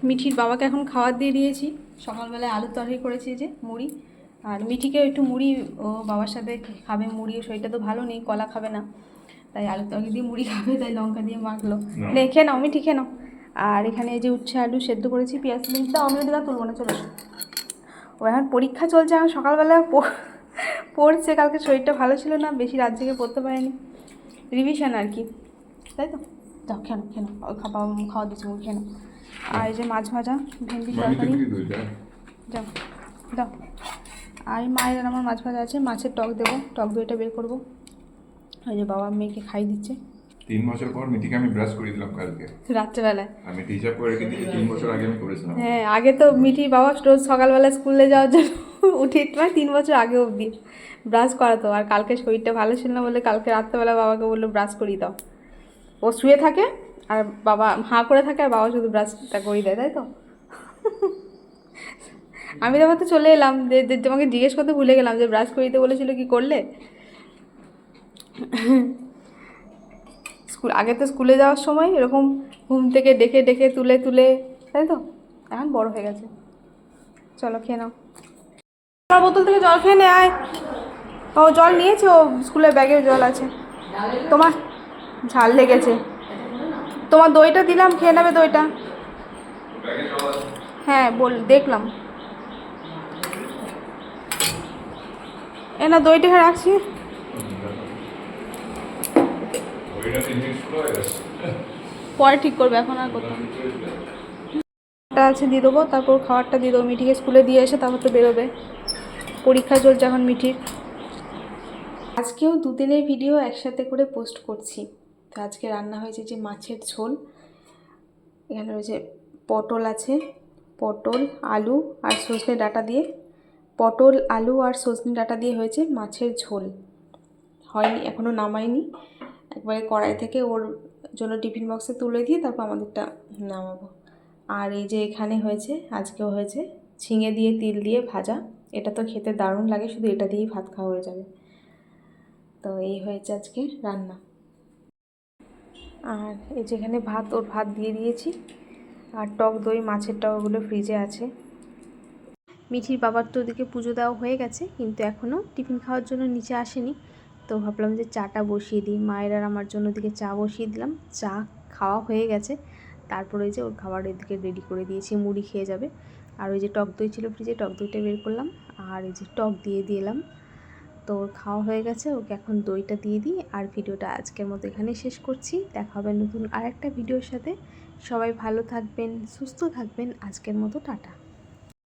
মিঠির বাবাকে এখন খাবার দিয়ে দিয়েছি। সকালবেলায় আলুর তরকারি করেছি যে মুড়ি, আর মিঠিকেও একটু মুড়ি, ও বাবার সাথে খাবে মুড়ি, ও শরীরটা তো ভালো নেই, কলা খাবে না, তাই আলুর তরকারি দিয়ে মুড়ি খাবে, তাই লঙ্কা দিয়ে মাখলো। নে খেয়ে নাও মিঠি, খেয়ে নাও। আর এখানে এই যে উচ্ছে আলু সেদ্ধ করেছি, পেঁয়াজ দাও, আমি ওদিকে তুলবো না, চলে ও এখন পরীক্ষা চলছে, এখন সকালবেলা পড়ছে, কালকে শরীরটা ভালো ছিল না, বেশি রাত জেগে পড়তে পারেনি, রিভিশন আর কি, তাই তো। যাও খেয়ে নাও, ওই খাওয়া দিচ্ছি মুড়ি, খেয়ে নাও। আর এই যে মাছ ভাজা, ভেন্ডি তরকারি, যাও দাও। আর মায়ের আর আমার মাছ ভাজা আছে, মাছের টক দেবো, টক দইটা বের করবো। ওই যে বাবা মেয়েকে খাই দিচ্ছে। 3 বছর পর মিঠিকে আমি ব্রাশ করে দিলাম কালকে রাত্রেবেলায়। আমি টিচার করে রেখে দিয়েছি, 3 বছর আগে আমি করেছিলাম। হ্যাঁ, আগে তো মিঠি বাবা রোজ সকালবেলা স্কুলে যাওয়ার জন্য উঠে, মানে 3 বছর আগে অবধি ব্রাশ করাতো। আর কালকে শরীরটা ভালো ছিল না বলে কালকে রাত্রেবেলা বাবাকে বললো ব্রাশ করিয়ে দাও। ও শুয়ে থাকে আর বাবা হাঁ করে থাকে, আর বাবা শুধু ব্রাশটা করিয়ে দেয়, তাই তো। আমি তো তো চলে এলাম, যে তোমাকে জিজ্ঞেস করতে ভুলে গেলাম যে ব্রাশ করিতে বলেছিল, কি করলে। আগে তো স্কুলে যাওয়ার সময় এরকম ঘুম থেকে ডেকে ডেকে তুলে তুলে, তাই তো। এখন বড় হয়ে গেছে। চলো খেয়ে নাও, আমার বোতল থেকে জল খেয়ে নে আয়। ও জল নিয়েছে, ও স্কুলের ব্যাগে জল আছে। তোমার ঝাল লেগেছে, তোমার দইটা দিলাম, খেয়ে নেবে দইটা। হ্যাঁ দেখলাম। এ না, দইটা রাখছি, পরে ঠিক করবে, এখন আর কোথাও আছে দিয়ে দেবো, তারপর খাবারটা দিয়ে দেবো। মিঠিকে স্কুলে দিয়ে এসে তারপর তো বেরোবে, পরীক্ষা চলছে এখন মিঠির। আজকেও 2 দিনের ভিডিও একসাথে করে পোস্ট করছি। তো আজকে রান্না হয়েছে যে মাছের ঝোল, এখানে রয়েছে পটল আছে, পটল আলু আর সজনে ডাঁটা দিয়ে, পটল আলু আর সজনে ডাঁটা দিয়ে হয়েছে মাছের ঝোল। হয়নি, এখনও নামাইনি, একবারে কড়াই থেকে ওর জন্য টিফিন বক্সে তুলে দিয়ে তারপর আমাদেরটা নামাবো। আর এই যে এখানে হয়েছে, আজকেও হয়েছে ঝিঙে দিয়ে তিল দিয়ে ভাজা, এটা তো খেতে দারুণ লাগে, শুধু এটা দিয়েই ভাত খাওয়া হয়ে যাবে। তো এই হয়েছে আজকে রান্না। আর এই যেখানে ওর ভাত দিয়ে দিয়েছি, আর টক দই মাছের টক, ওগুলো ফ্রিজে আছে। মিঠির বাবার তো ওদিকে পুজো দেওয়া হয়ে গেছে, কিন্তু এখনও টিফিন খাওয়ার জন্য নিচে আসেনি। তো ভাবলাম যে চাটা বসিয়ে দিই, মায়ের আর আমার জন্য ওদিকে চা বসিয়ে দিলাম। চা খাওয়া হয়ে গেছে, তারপরে যে ওর খাবার এদিকে রেডি করে দিয়েছি, মুড়ি খেয়ে যাবে। আর ওই যে টক দই ছিল ফ্রিজে, টক দইটা বের করলাম, আর এই যে টক দিয়ে দিলাম। তো ওর খাওয়া হয়ে গেছে, ওকে এখন দইটা দিয়ে দিই। আর ভিডিওটা আজকের মতো এখানেই শেষ করছি, দেখা হবে নতুন আরেকটা ভিডিওর সাথে। সবাই ভালো থাকবেন, সুস্থ থাকবেন, আজকের মতো টাটা।